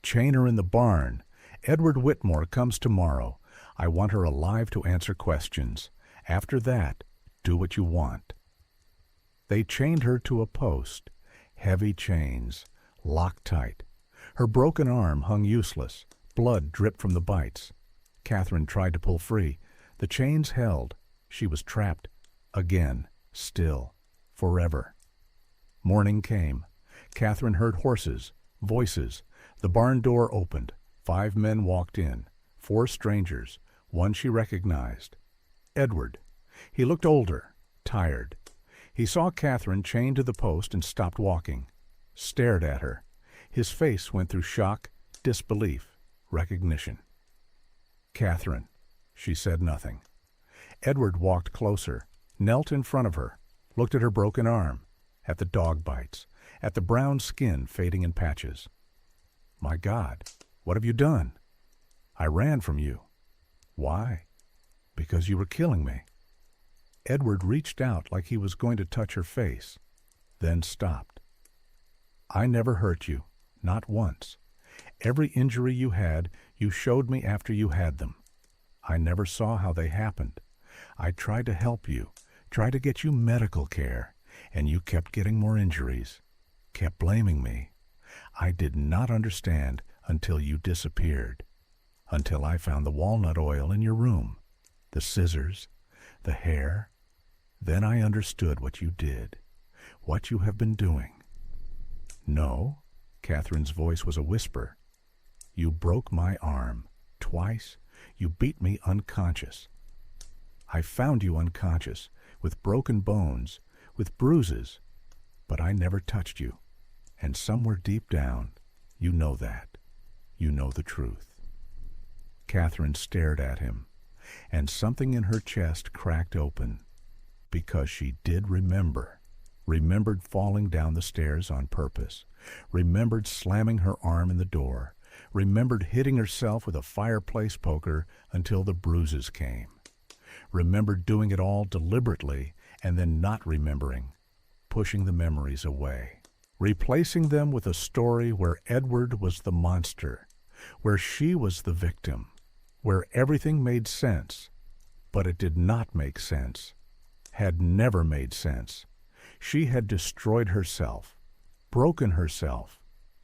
"Chain her in the barn. Edward Whitmore comes tomorrow. I want her alive to answer questions. After that, do what you want." They chained her to a post. Heavy chains, locked tight. Her broken arm hung useless. Blood dripped from the bites. Catherine tried to pull free. The chains held. She was trapped. Again, still, forever. Morning came. Catherine heard horses, voices. The barn door opened. 5 men walked in. 4 strangers. One she recognized. Edward. He looked older, tired. He saw Catherine chained to the post and stopped walking. Stared at her. His face went through shock, disbelief, recognition. "Catherine." She said nothing. Edward walked closer, knelt in front of her, looked at her broken arm, at the dog bites, at the brown skin fading in patches. "My God, what have you done?" "I ran from you." "Why?" "Because you were killing me." Edward reached out like he was going to touch her face, then stopped. "I never hurt you, not once. Every injury you had, you showed me after you had them. I never saw how they happened. I tried to help you, tried to get you medical care, and you kept getting more injuries, kept blaming me. I did not understand until you disappeared, until I found the walnut oil in your room, the scissors, the hair. Then I understood what you did, what you have been doing. No, Catherine's voice was a whisper. You broke my arm. Twice. You beat me unconscious. I found you unconscious, with broken bones, with bruises, but I never touched you. And somewhere deep down, you know that. You know the truth. Catherine stared at him, and something in her chest cracked open, because she did remember. Remembered falling down the stairs on purpose, remembered slamming her arm in the door, remembered hitting herself with a fireplace poker until the bruises came, remembered doing it all deliberately and then not remembering, pushing the memories away, replacing them with a story where Edward was the monster, where she was the victim, where everything made sense, but it did not make sense, had never made sense. She had destroyed herself, broken herself,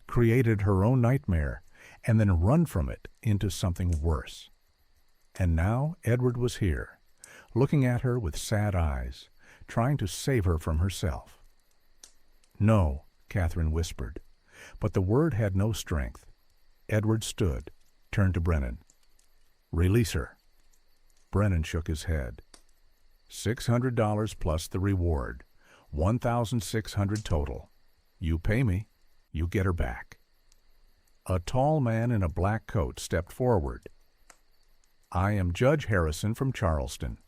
created her own nightmare, and then run from it into something worse. And now Edward was here, looking at her with sad eyes, trying to save her from herself. No, Catherine whispered, but the word had no strength. Edward stood, turned to Brennan. Release her. Brennan shook his head. $600 plus the reward. $1,600 total. You pay me, you get her back. A tall man in a black coat stepped forward. I am Judge Harrison from Charleston.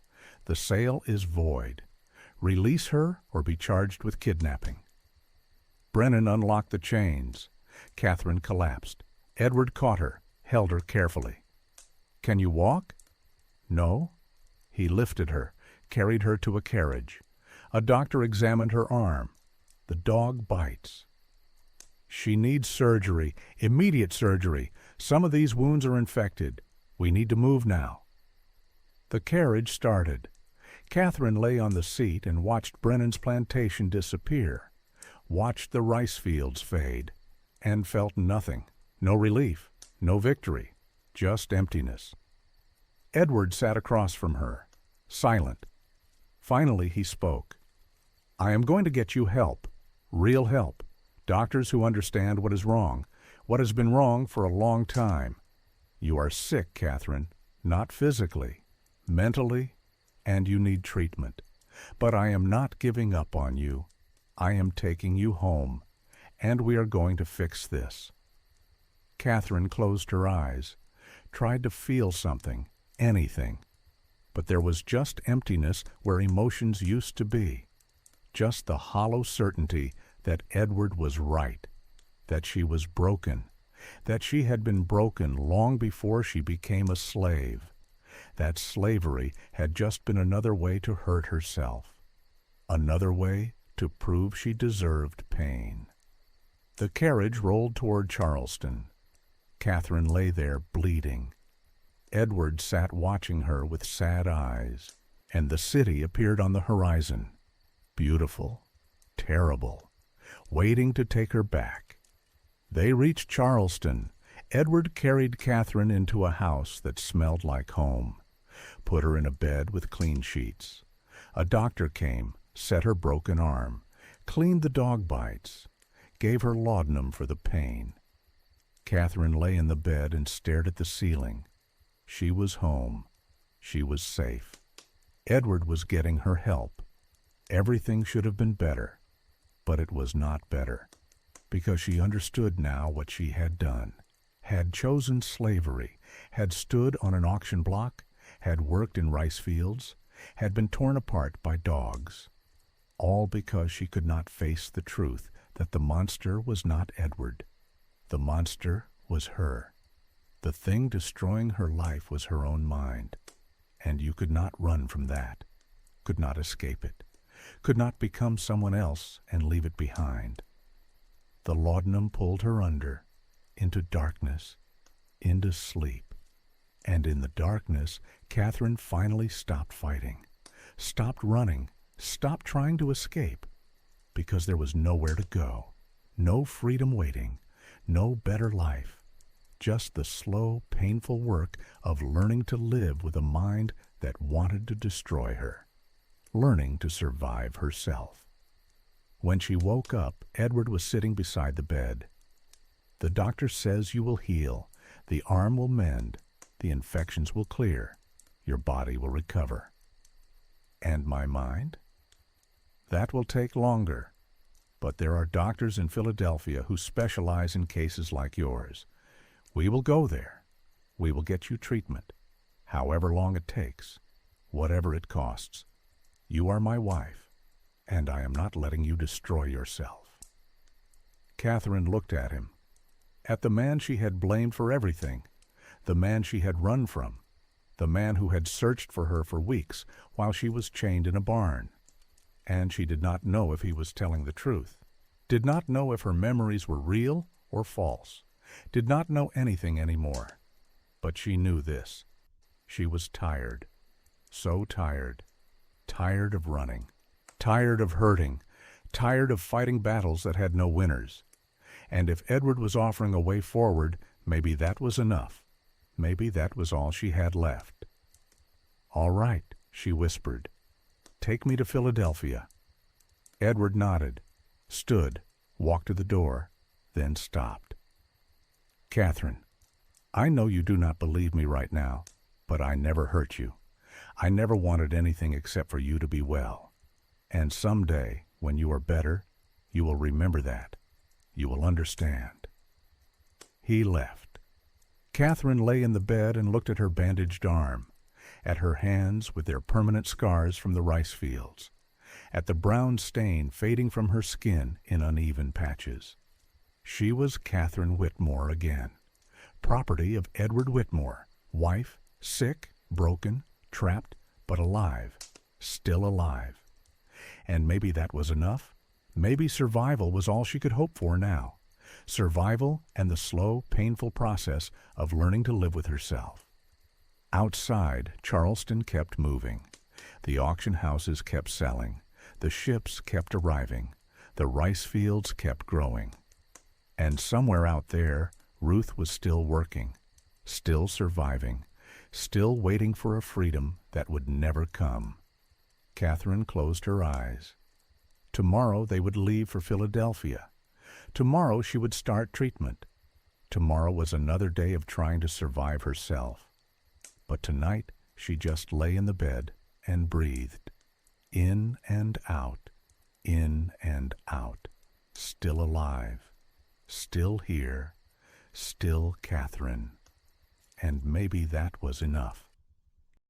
The sale is void. Release her or be charged with kidnapping. Brennan unlocked the chains. Catherine collapsed. Edward caught her, held her carefully. Can you walk? No. He lifted her, carried her to a carriage. A doctor examined her arm. The dog bites. She needs surgery, immediate surgery. Some of these wounds are infected. We need to move now. The carriage started. Catherine lay on the seat and watched Brennan's plantation disappear, watched the rice fields fade, and felt nothing. No relief, no victory, just emptiness. Edward sat across from her, silent. Finally he spoke. I am going to get you help, real help, doctors who understand what is wrong, what has been wrong for a long time. You are sick, Catherine, not physically, mentally, and you need treatment. But I am not giving up on you. I am taking you home, and we are going to fix this. Catherine closed her eyes, tried to feel something, anything. But there was just emptiness where emotions used to be. Just the hollow certainty that Edward was right, that she was broken, that she had been broken long before she became a slave, that slavery had just been another way to hurt herself, another way to prove she deserved pain. The carriage rolled toward Charleston. Catherine lay there bleeding. Edward sat watching her with sad eyes, and the city appeared on the horizon, beautiful, terrible, waiting to take her back. They reached Charleston. Edward carried Catherine into a house that smelled like home, put her in a bed with clean sheets. A doctor came, set her broken arm, cleaned the dog bites, gave her laudanum for the pain. Catherine lay in the bed and stared at the ceiling. She was home. She was safe. Edward was getting her help. Everything should have been better, but it was not better, because she understood now what she had done, had chosen slavery, had stood on an auction block, had worked in rice fields, had been torn apart by dogs, all because she could not face the truth that the monster was not Edward. The monster was her. The thing destroying her life was her own mind, and you could not run from that, could not escape it, could not become someone else and leave it behind. The laudanum pulled her under, into darkness, into sleep. And in the darkness, Catherine finally stopped fighting, stopped running, stopped trying to escape, because there was nowhere to go, no freedom waiting, no better life, just the slow, painful work of learning to live with a mind that wanted to destroy her, learning to survive herself. When she woke up, Edward was sitting beside the bed. "The doctor says you will heal. The arm will mend. The infections will clear. Your body will recover." "And my mind?" "That will take longer. But there are doctors in Philadelphia who specialize in cases like yours. We will go there. We will get you treatment, however long it takes, whatever it costs. You are my wife, and I am not letting you destroy yourself." Catherine looked at him, at the man she had blamed for everything, the man she had run from, the man who had searched for her for weeks while she was chained in a barn. And she did not know if he was telling the truth, did not know if her memories were real or false, did not know anything anymore. But she knew this. She was tired, so tired, tired of running, tired of hurting, tired of fighting battles that had no winners. And if Edward was offering a way forward, maybe that was enough. Maybe that was all she had left. "All right," she whispered. "Take me to Philadelphia." Edward nodded, stood, walked to the door, then stopped. "Catherine, I know you do not believe me right now, but I never hurt you. I never wanted anything except for you to be well. And someday, when you are better, you will remember that. You will understand." He left. Catherine lay in the bed and looked at her bandaged arm, at her hands with their permanent scars from the rice fields, at the brown stain fading from her skin in uneven patches. She was Catherine Whitmore again, property of Edward Whitmore, wife, sick, broken, trapped, but alive, still alive. And maybe that was enough. Maybe survival was all she could hope for now. Survival and the slow, painful process of learning to live with herself. Outside, Charleston kept moving. The auction houses kept selling. The ships kept arriving. The rice fields kept growing. And somewhere out there, Ruth was still working, still surviving, still waiting for a freedom that would never come. Catherine closed her eyes. Tomorrow they would leave for Philadelphia. Tomorrow she would start treatment. Tomorrow was another day of trying to survive herself. But tonight she just lay in the bed and breathed. In and out, still alive, still here, still Catherine. And maybe that was enough.